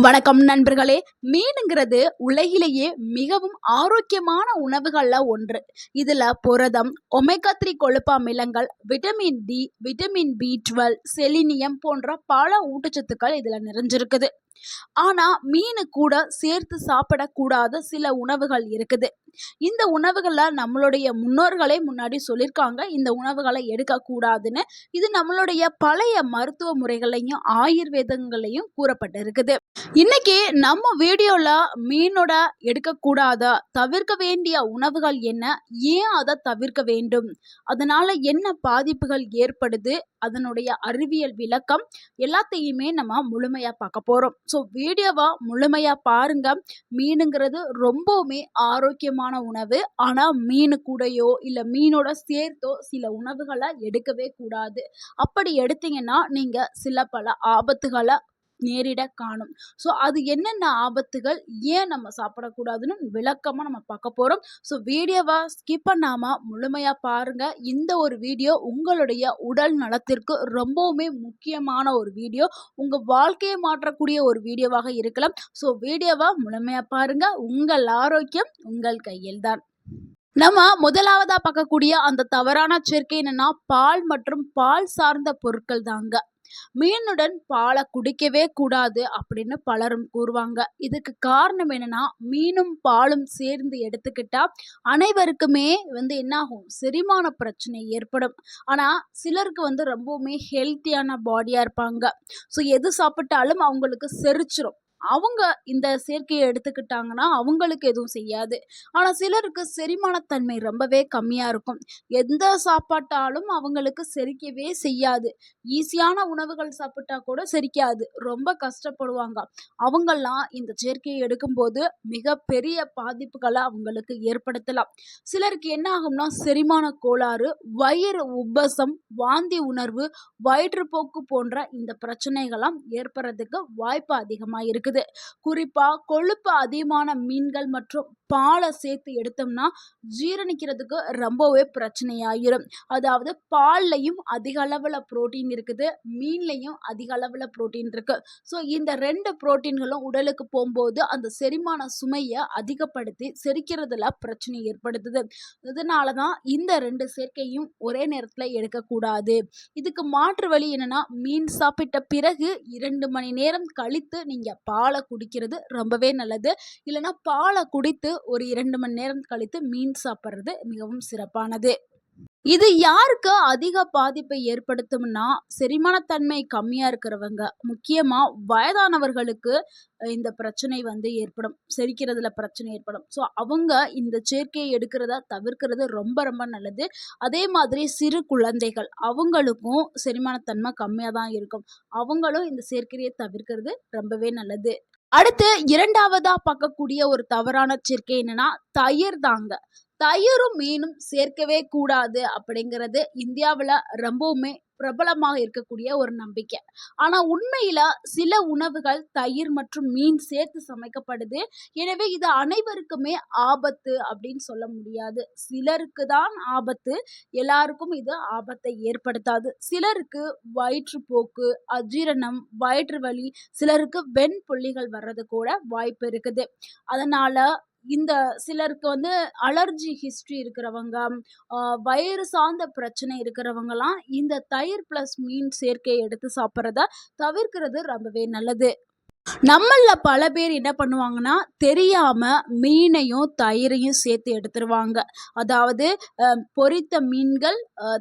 வணக்கம் நண்பர்களே. மீனுங்கிறது உலகிலேயே மிகவும் ஆரோக்கியமான உணவுகள்ல ஒன்று. இதுல புரதம், ஒமேகா 3 கொழுப்பு அமிலங்கள், vitamin D, vitamin B12, selenium போன்ற பல ஊட்டச்சத்துக்கள் இதுல நிறைஞ்சிருக்குது. ஆனா மீனு கூட சேர்த்து சாப்பிடக்கூடாத சில உணவுகள் இருக்குது. இந்த உணவுகளை நம்மளுடைய முன்னோர்களே முன்னாடி சொல்லியிருக்காங்க, இந்த உணவுகளை எடுக்கக்கூடாதுன்னு. இது நம்மளுடைய பழைய மருத்துவ முறைகளையும் ஆயுர்வேதங்களையும் கூறப்பட்டிருக்குது. இன்னைக்கு நம்ம வீடியோல மீனோட எடுக்கக்கூடாத தவிர்க்க வேண்டிய உணவுகள் என்ன, ஏன் அதை தவிர்க்க வேண்டும், அதனால என்ன பாதிப்புகள் ஏற்படுது, அதனுடைய அறிவியல் விளக்கம் எல்லாத்தையுமே நம்ம முழுமையா பார்க்க போறோம். ஸோ வீடியோவா முழுமையா பாருங்க. மீனுங்கிறது ரொம்பவுமே ஆரோக்கியமான உணவு. ஆனா மீனு கூடயோ இல்ல மீனோட சேர்த்தோ சில உணவுகளை எடுக்கவே கூடாது. அப்படி எடுத்தீங்கன்னா நீங்க சில பல ஆபத்துகளை நேரிட காணும். ஸோ அது என்னென்ன ஆபத்துகள், ஏன் நம்ம சாப்பிடக்கூடாதுன்னு விளக்கமாக நம்ம பார்க்க போகிறோம். ஸோ வீடியோவை ஸ்கிப் பண்ணாமல் முழுமையாக பாருங்கள். இந்த ஒரு வீடியோ உங்களுடைய உடல் நலத்திற்கு ரொம்பவுமே முக்கியமான ஒரு வீடியோ. உங்கள் வாழ்க்கையை மாற்றக்கூடிய ஒரு வீடியோவாக இருக்கலாம். ஸோ வீடியோவை முழுமையாக பாருங்கள். உங்கள் ஆரோக்கியம் உங்கள் கையில் தான். நம்ம முதலாவதா பார்க்கக்கூடிய அந்த தவறான சேர்க்கை என்னன்னா, பால் மற்றும் பால் சார்ந்த பொருட்கள் தாங்க. மீனுடன் பாலை குடிக்கவே கூடாது அப்படின்னு பலரும் கூறுவாங்க. இதுக்கு காரணம் என்னன்னா, மீனும் பாலும் சேர்ந்து எடுத்துக்கிட்டா அனைவருக்குமே என்ன ஆகும், செரிமான பிரச்சனை ஏற்படும். ஆனா சிலருக்கு ரொம்பவுமே ஹெல்த்தியான பாடியா இருப்பாங்க. ஸோ எது சாப்பிட்டாலும் அவங்களுக்கு செரிச்சிரும். அவங்க இந்த சேர்க்கையை எடுத்துக்கிட்டாங்கன்னா அவங்களுக்கு எதுவும் செய்யாது. ஆனா சிலருக்கு செரிமானத்தன்மை ரொம்பவே கம்மியா இருக்கும். எந்த சாப்பாட்டாலும் அவங்களுக்கு செரிக்கவே செய்யாது. ஈஸியான உணவுகள் சாப்பிட்டா கூட செரிக்காது. ரொம்ப கஷ்டப்படுவாங்க. அவங்கெல்லாம் இந்த சேர்க்கையை எடுக்கும்போது மிகப்பெரிய பாதிப்புகளை அவங்களுக்கு ஏற்படுத்தலாம். சிலருக்கு என்ன ஆகும்னா, செரிமான கோளாறு, வயிறு உப்பசம், வாந்தி உணர்வு, வயிற்றுப்போக்கு போன்ற இந்த பிரச்சனைகள்லாம் ஏற்படுறதுக்கு வாய்ப்பு அதிகமாக இருக்குது. குறிப்பா கொழுப்பு அதிகமான மீன்கள் மற்றும் பாலை சேர்த்து எடுத்தோம்னா ஜீரணிக்கிறதுக்கு ரொம்பவே பிரச்சனையாயிரும். அதாவது பால்லையும் அதிக அளவுல புரோட்டீன் இருக்குது, மீன்லையும் அதிக அளவுல புரோட்டீன் இருக்கு. ஸோ இந்த 2 புரோட்டீன்களும் உடலுக்கு போகும்போது அந்த செரிமான சுமையை அதிகப்படுத்தி செரிக்கிறதுல பிரச்சனை ஏற்படுத்துது. இதனால தான் இந்த 2 சேர்க்கையும் ஒரே நேரத்தில் எடுக்கக்கூடாது. இதுக்கு மாற்று வழி என்னன்னா, மீன் சாப்பிட்ட பிறகு 2 மணி நேரம் கழித்து நீங்க பாலை குடிக்கிறது ரொம்பவே நல்லது. இல்லைன்னா பாலை குடித்து ஒரு 2 மணி நேரம் கழித்து மீன் சாப்பிட்றது மிகவும் சிறப்பானது. இது யாருக்கு அதிக பாதிப்பை ஏற்படுத்தும்னா, செரிமானத்தன்மை கம்மியா இருக்கிறவங்க, முக்கியமா வயதானவர்களுக்கு இந்த பிரச்சனை ஏற்படும். செரிக்கிறதுல பிரச்சனை ஏற்படும். ஸோ அவங்க இந்த சேர்க்கையை எடுக்கிறத தவிர்க்கிறது ரொம்ப ரொம்ப நல்லது. அதே மாதிரி சிறு குழந்தைகள், அவங்களுக்கும் செரிமானத்தன்மை கம்மியாக தான் இருக்கும். அவங்களும் இந்த சேர்க்கையை தவிர்க்கிறது ரொம்பவே நல்லது. அடுத்து இரண்டாவதா பார்க்கக்கூடிய ஒரு தவறான சேர்க்கை என்னன்னா, தயிர் தாங்க. தயிரும் மீனும் சேர்க்கவே கூடாது அப்படிங்கிறது இந்தியாவில் ரொம்பவுமே பிரபலமாக இருக்கக்கூடிய ஒரு நம்பிக்கை. ஆனா உண்மையில சில உணவுகள் தயிர் மற்றும் மீன் சேர்த்து சமைக்கப்படுது. எனவே இது அனைவருக்குமே ஆபத்து அப்படின்னு சொல்ல முடியாது. சிலருக்கு தான் ஆபத்து, எல்லாருக்கும் இது ஆபத்தை ஏற்படுத்தாது. சிலருக்கு வயிற்றுப்போக்கு, அஜீரணம், வயிற்று வலி, சிலருக்கு வெண்புள்ளிகள் வர்றது கூட வாய்ப்பு இருக்குது. அதனால இந்த சிலருக்கு அலர்ஜி ஹிஸ்ட்ரி இருக்கிறவங்க, வயிறு சார்ந்த பிரச்சனை இருக்கிறவங்கலாம் இந்த தயிர் பிளஸ் மீன் சேர்க்கையை எடுத்து சாப்பிட்றத தவிர்க்கிறது ரொம்பவே நல்லது. நம்மள பல பேர் என்ன பண்ணுவாங்கன்னா, தெரியாம மீனையும் தயிரையும் சேர்த்து எடுத்துருவாங்க. அதாவது பொரித்த மீன்கள்,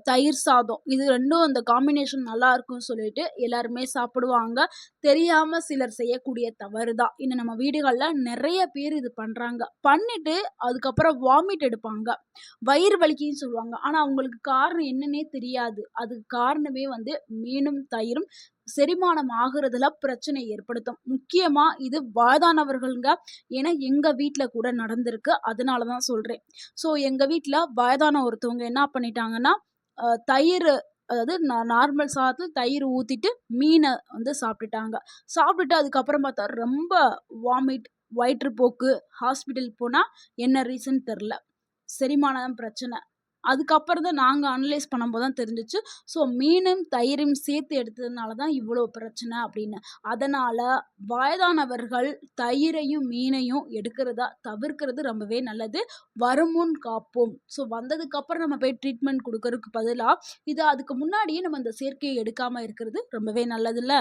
தயிர் சாதம், இது 2ம் அந்த காம்பினேஷன் நல்லா இருக்கும்னு சொல்லிட்டு எல்லாருமே சாப்பிடுவாங்க. தெரியாம சிலர் செய்யக்கூடிய தவறு தான். இன்னும் நம்ம வீடுகளில் நிறைய பேர் இது பண்றாங்க. பண்ணிட்டு அதுக்கப்புறம் வாமிட் எடுப்பாங்க, வயிறு வலிக்குன்னு சொல்லுவாங்க. ஆனா அவங்களுக்கு காரணம் என்னன்னே தெரியாது. அதுக்கு காரணமே மீனும் தயிரும் செரிமானம் ஆகுறதுல பிரச்சனை ஏற்படுத்தும். முக்கியமா இது வயதானவர்களுங்க. ஏன்னா எங்க வீட்ல கூட நடந்திருக்கு. அதனால தான் சொல்றேன். ஸோ எங்க வீட்ல வயதான ஒருத்தவங்க என்ன பண்ணிட்டாங்கன்னா, தயிர், அதாவது நார்மல் சாதத்தில் தயிர் ஊற்றிட்டு மீனை சாப்பிட்டுட்டாங்க. சாப்பிட்டுட்டு அதுக்கப்புறம் பார்த்தா ரொம்ப வாமிட், வயிற்றுப்போக்கு. ஹாஸ்பிட்டல் போனால் என்ன ரீசன் தெரில, செரிமானம் பிரச்சனை. அதுக்கப்புறம் தான் நாங்க அனலைஸ் பண்ணும்போது தான் தெரிஞ்சுச்சு. ஸோ மீனும், தயிரும் சேர்த்து எடுத்ததுனால தான் இவ்வளோ பிரச்சனை அப்படின்னு. அதனால வயதானவர்கள் தயிரையும், மீனையும் எடுக்கிறத தவிர்க்கிறது ரொம்பவே நல்லது. வருமுன் காப்போம். ஸோ வந்ததுக்கப்புறம் நம்ம போய் ட்ரீட்மெண்ட் குடுக்கறதுக்கு பதிலா, அதுக்கு முன்னாடியே நம்ம இந்த சேர்க்கைய எடுக்காம இருக்கிறது ரொம்பவே நல்லதுல்ல.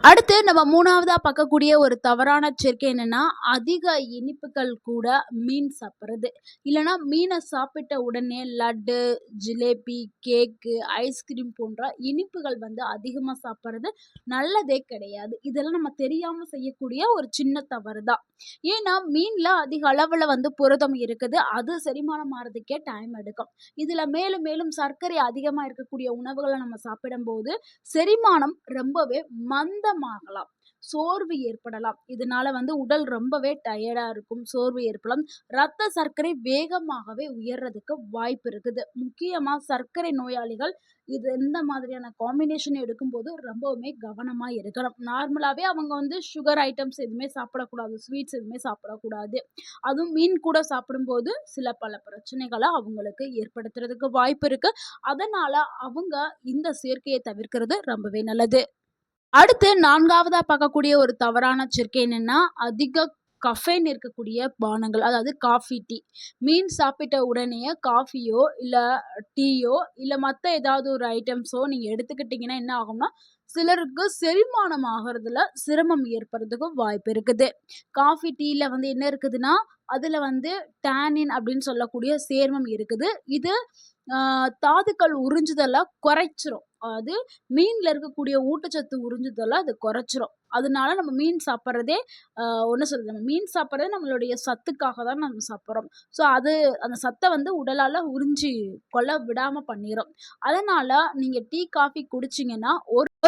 அடுத்து நம்ம 3வதா பார்க்கக்கூடிய ஒரு தவறான சேர்க்கை என்னன்னா, அதிக இனிப்புகள் கூட மீன் சாப்பிடுறது. இல்லன்னா மீன சாப்பிட்ட உடனே லட்டு, ஜிலேபி, கேக்கு, ஐஸ்கிரீம் போன்ற இனிப்புகள் வந்து அதிகமா சாப்பிடுறது நல்லதே கிடையாது. இதெல்லாம் நம்ம தெரியாம செய்யக்கூடிய ஒரு சின்ன தவறு தான். ஏன்னா, மீன்ல அதிக அளவுல வந்து புரதம் இருக்குது. அது செரிமானம் ஆறதுக்கே டைம் எடுக்கும். இதுல மேலும் மேலும் சர்க்கரை அதிகமா இருக்கக்கூடிய உணவுகள நம்ம சாப்பிடும்போது, செரிமானம் ரொம்பவே மந்தமாகலாம். சோர்வு ஏற்படலாம். இதனால வந்து உடல் ரொம்பவே டயர்டா இருக்கும். சோர்வு ஏற்படலாம். ரத்த சர்க்கரை வேகமாகவே உயர்றதுக்கு வாய்ப்பு இருக்குது. முக்கியமா சர்க்கரை நோயாளிகள் இந்த மாதிரியான காம்பினேஷன் எடுக்கும்போது ரொம்பவுமே கவனமா இருக்கணும். நார்மலாவே அவங்க வந்து சுகர் ஐட்டம்ஸ் எதுவுமே சாப்பிடக்கூடாது. ஸ்வீட்ஸ் எதுவுமே சாப்பிடக்கூடாது. அதுவும் மீன் கூட சாப்பிடும்போது பல பிரச்சனைகள அவங்களுக்கு ஏற்படுத்துறதுக்கு வாய்ப்பு இருக்கு. அதனால அவங்க இந்த சேர்க்கைய தவிர்க்கிறது ரொம்பவே நல்லது. அடுத்து 4வதா பார்க்கக்கூடிய ஒரு தவறான சேர்க்கை என்னன்னா, அதிக கஃபைன் இருக்கக்கூடிய பானங்கள். அதாவது காஃபி, டீ. மீன் சாப்பிட்ட உடனேயே காஃபியோ, இல்ல டீயோ, இல்ல மத்த ஏதாவது ஒரு ஐட்டம்ஸோ நீங்க எடுத்துக்கிட்டீங்கன்னா என்ன ஆகும்னா, சிலருக்கு செரிமானம் ஆகுறதுல சிரமம் ஏற்படுறதுக்கு வாய்ப்பு இருக்குது. காஃபி, டீல வந்து என்ன இருக்குதுன்னா, அதுல வந்து டானின் அப்படின்னு சொல்லக்கூடிய சேர்மம் இருக்குது. இது தாதுக்கள் உறிஞ்சுதல குறைச்சிரும். அதாவது மீன்ல இருக்கக்கூடிய ஊட்டச்சத்து உறிஞ்சுதல அது குறைச்சிரும். அதனால நம்ம மீன் சாப்பிடுறதே என்ன சொல்றது? நம்ம மீன் சாப்பிடுறது நம்மளுடைய சத்துக்காக தான் நம்ம சாப்பிடுறோம். ஸோ அந்த சத்த வந்து உடலால உறிஞ்சி கொள்ள விடாம பண்ணிரும். அதனால நீங்க டீ, காஃபி குடிச்சீங்கன்னா,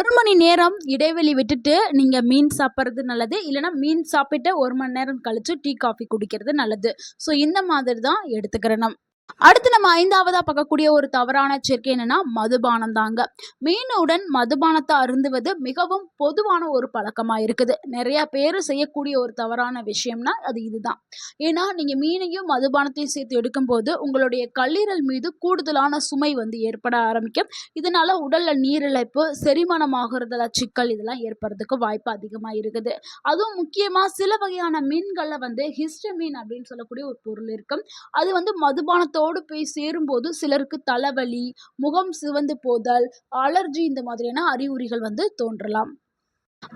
ஒரு மணி நேரம் இடைவெளி விட்டுட்டு நீங்க மீன் சாப்பிடுறது நல்லது. இல்லன்னா மீன் சாப்பிட்டு 1 மணி நேரம் கழிச்சு டீ, காஃபி குடிக்கிறது நல்லது. ஸோ இந்த மாதிரி தான் எடுத்துக்கிறணும். அடுத்து நம்ம 5வதா பார்க்கக்கூடிய ஒரு தவறான சேர்க்கை என்னன்னா, மதுபானம் தாங்க. மீனுடன் மதுபானத்த அருந்துவது மிகவும் பொதுவான ஒரு பழக்கமா இருக்குது. நெறைய பேரு செய்யக்கூடிய ஒரு தவறான விஷயம்னா, அது இதுதான். ஏன்னா, நீங்க மீனையும் மதுபானத்தையும் சேர்த்து எடுக்கும்போது, உங்களுடைய கல்லீரல் மீது கூடுதலான சுமை வந்து ஏற்பட ஆரம்பிக்கும். இதனால உடல்ல நீரிழைப்பு, செரிமானம் ஆகுறதுல சிக்கல் இதெல்லாம் ஏற்படுறதுக்கு வாய்ப்பு அதிகமா இருக்குது. அதுவும் முக்கியமா சில வகையான மீன்கள்ல வந்து ஹிஸ்டமின் அப்படின்னு சொல்லக்கூடிய ஒரு பொருள் இருக்கும். அது வந்து மதுபானத்தோடு போய் சேரும்போது சிலருக்கு தலைவலி, முகம் சிவந்து போதல், அலர்ஜி இந்த மாதிரியான அறிகுறிகள் வந்து தோன்றலாம்.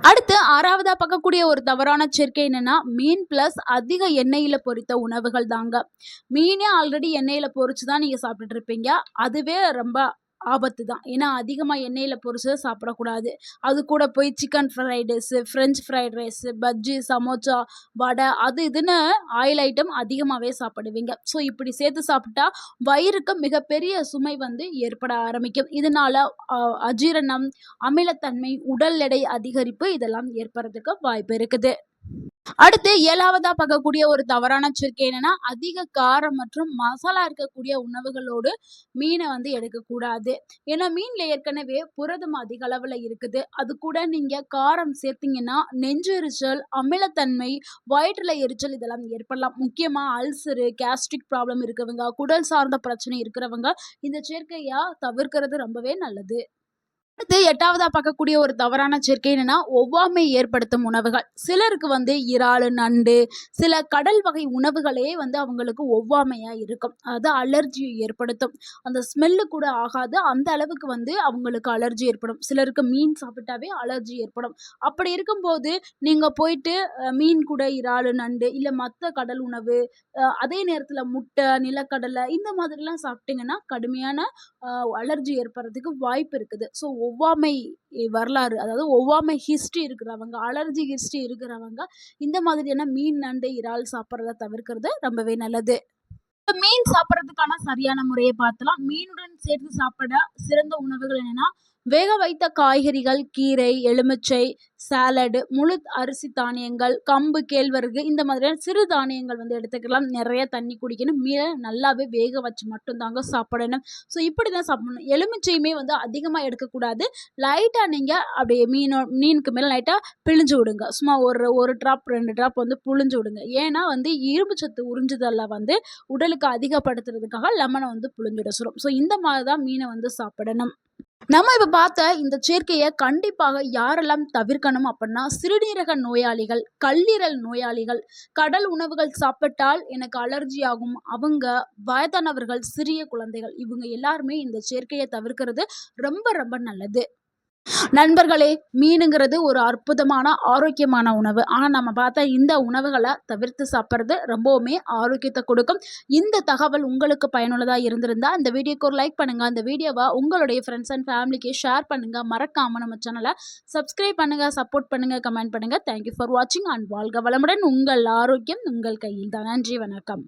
அடுத்து 6வதா பார்க்கக்கூடிய ஒரு தவறான சேர்க்கை என்னன்னா, மீன் பிளஸ் அதிக எண்ணெயில பொரித்த உணவுகள் தாங்க. மீனே ஆல்ரெடி எண்ணெயில பொரிச்சு தான் நீங்க சாப்பிட்டுட்டு இருப்பீங்க. அதுவே ரொம்ப ஆபத்து தான். ஏன்னா அதிகமா எண்ணெயில பொரிச்சத சாப்பிடக்கூடாது. அது கூட போய் chicken fried rice, French fried rice, bajji, samosa, vada அது இதுன்னு ஆயில் ஐட்டம் அதிகமாவே சாப்பிடுவீங்க. ஸோ இப்படி சேர்த்து சாப்பிட்டா வயிறுக்கு மிகப்பெரிய சுமை வந்து ஏற்பட ஆரம்பிக்கும். இதனால அஜீரணம், அமிலத்தன்மை, உடல் எடை அதிகரிப்பு இதெல்லாம் ஏற்படுறதுக்கு வாய்ப்பு இருக்குது. அடுத்து 7வதா பார்க்கக்கூடிய ஒரு தவறான சேர்க்கை என்னன்னா, அதிக காரம் மற்றும் மசாலா இருக்கக்கூடிய உணவுகளோடு மீன வந்து எடுக்கக்கூடாது. ஏன்னா மீன்ல ஏற்கனவே புரதம் அதிக அளவுல இருக்குது. அது கூட நீங்க காரம் சேர்த்தீங்கன்னா, நெஞ்செரிச்சல், அமிலத்தன்மை, வயிற்றுல எரிச்சல் இதெல்லாம் ஏற்படலாம். முக்கியமா அல்சரு, கேஸ்ட்ரிக் ப்ராப்ளம் இருக்கவங்க, குடல் சார்ந்த பிரச்சனை இருக்கிறவங்க இந்த சேர்க்கைய தவிர்க்கிறது ரொம்பவே நல்லது. அடுத்து 8வதா பார்க்கக்கூடிய ஒரு தவறான சேர்க்கை என்னன்னா, ஒவ்வாமை ஏற்படுத்தும் உணவுகள். சிலருக்கு வந்து இறாலு, நண்டு, சில கடல் வகை உணவுகளே வந்து அவங்களுக்கு ஒவ்வாமையா இருக்கும். அது அலர்ஜியை ஏற்படுத்தும். அந்த ஸ்மெல்லு கூட ஆகாது. அந்த அளவுக்கு வந்து அவங்களுக்கு அலர்ஜி ஏற்படும். சிலருக்கு மீன் சாப்பிட்டாவே அலர்ஜி ஏற்படும். அப்படி இருக்கும்போது நீங்க போயிட்டு மீன் கூட இறாலு, நண்டு இல்ல மத்த கடல் உணவு, அதே நேரத்துல முட்டை, நிலக்கடலை இந்த மாதிரிலாம் சாப்பிட்டீங்கன்னா, கடுமையான அலர்ஜி ஏற்படுறதுக்கு வாய்ப்பு இருக்குது. ஸோ ஒவ்வாமை வரலாறு, அதாவது ஒவ்வாமை ஹிஸ்ட்ரி இருக்கிறவங்க, அலர்ஜி ஹிஸ்ட்ரி இருக்கிறவங்க இந்த மாதிரியான மீன், நண்டு, இறால் சாப்பிட்றத தவிர்க்கிறது ரொம்பவே நல்லது. மீன் சாப்பிட்றதுக்கான சரியான முறையை பார்த்தலாம். மீனுடன் சேர்த்து சாப்பிட சிறந்த உணவுகள் என்னன்னா, வேக வைத்த காய்கறிகள், கீரை, எலுமிச்சை, சாலடு, முழு அரிசி தானியங்கள், கம்பு, கேழ்வரகு இந்த மாதிரியான சிறு தானியங்கள் எடுத்துக்கலாம். நிறைய தண்ணி குடிக்கணும். மீனை நல்லாவே வேக வச்சு மட்டும் தாங்க சாப்பிடணும். ஸோ இப்படி தான் சாப்பிடணும். எலுமிச்சையுமே அதிகமா எடுக்கக்கூடாது. லைட்டா நீங்க அப்படியே மீனுக்கு மேல லைட்டா பிழிஞ்சு விடுங்க. சும்மா ஒரு ட்ராப் 2 ட்ராப் புழிஞ்சு விடுங்க. ஏன்னா இரும்பு சத்து உறிஞ்சுதல்ல உடலுக்கு அதிகப்படுத்துறதுக்காக லெமனை புழிஞ்சுட சொல்லும். ஸோ இந்த மாதிரி தான் மீனை சாப்பிடணும். நம்ம இப்ப பார்த்த இந்த சேர்க்கையை கண்டிப்பாக யாரெல்லாம் தவிர்க்கணும் அப்படின்னா, சிறுநீரக நோயாளிகள், கல்லீரல் நோயாளிகள், கடல் உணவுகள் சாப்பிட்டால் எனக்கு அலர்ஜி ஆகும், அவங்க, வயதானவர்கள், சிறிய குழந்தைகள் இவங்க எல்லாருமே இந்த சேர்க்கையை தவிர்க்கிறது ரொம்ப ரொம்ப நல்லது. நண்பர்களே, மீனுங்கிறது ஒரு அற்புதமான ஆரோக்கியமான உணவு. ஆனால் நம்ம பார்த்த இந்த உணவுகளை தவிர்த்து சாப்பிட்றது ரொம்பவுமே ஆரோக்கியத்தை கொடுக்கும். இந்த தகவல் உங்களுக்கு பயனுள்ளதாக இருந்திருந்தால் இந்த வீடியோக்கு ஒரு லைக் பண்ணுங்கள். அந்த வீடியோவை உங்களுடைய ஃப்ரெண்ட்ஸ் அண்ட் ஃபேமிலிக்கு ஷேர் பண்ணுங்கள். மறக்காமல் நம்ம சேனலை சப்ஸ்கிரைப் பண்ணுங்கள், சப்போர்ட் பண்ணுங்கள், கமெண்ட் பண்ணுங்கள். தேங்க்யூ ஃபார் வாட்சிங் அண்ட் வாழ்க வளமுடன். உங்கள் ஆரோக்கியம் உங்கள் கையில் தான். நன்றி, வணக்கம்.